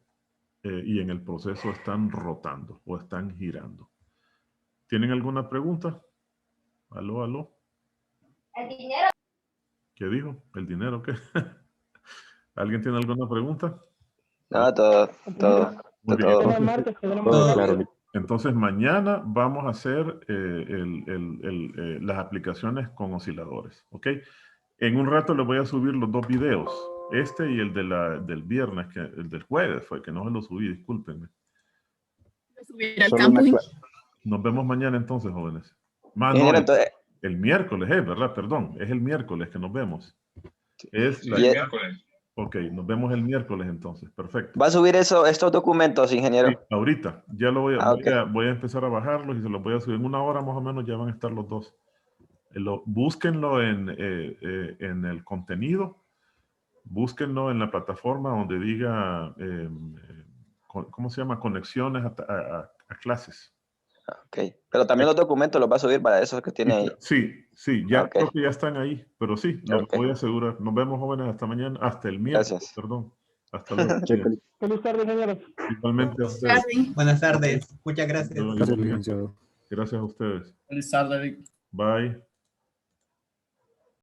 A: y en el proceso están rotando o están girando. ¿Tienen alguna pregunta? ¿Aló, aló?
G: El dinero.
A: ¿Qué dijo? ¿El dinero qué? ¿Alguien tiene alguna pregunta?
C: No, todo.
A: Muy bien.
D: Buenas martes, tendremos
C: Todo
D: que-
C: claro.
A: Entonces mañana vamos a hacer las aplicaciones con osciladores, ¿ok? En un rato les voy a subir los dos videos, este y el del viernes, el del jueves fue, que no se lo subí, discúlpenme.
E: Subir al
F: Solo
E: campo.
F: una
A: Nos vemos mañana entonces, jóvenes. No,
C: Ingeniero, entonces,
A: el miércoles, ¿verdad? Perdón, es el miércoles que nos vemos. Es la-
C: y-
A: Ok, nos vemos el miércoles entonces, perfecto.
C: ¿va a subir estos documentos, ingeniero?
A: Sí, ahorita, ya lo
C: Ah, ok.
A: voy a empezar a bajarlos y se los voy a subir. En una hora más o menos ya van a estar los dos. Búsquenlo en el contenido, búsquenlo en la plataforma donde diga, ¿cómo se llama? Conexiones a clases.
C: Ok. Pero también los documentos los va a subir para esos que tiene ahí.
A: Sí, ya
C: Ok.
A: creo que ya están ahí, pero sí, lo
C: Ok.
A: voy a asegurar. Nos vemos, jóvenes, hasta mañana, hasta el miércoles,
C: Gracias.
A: perdón. Hasta luego.
D: Feliz tarde, señores.
A: Igualmente a ustedes.
H: Buenas tardes. Muchas gracias.
A: Gracias a ustedes.
I: Feliz tarde, Vic.
A: Bye.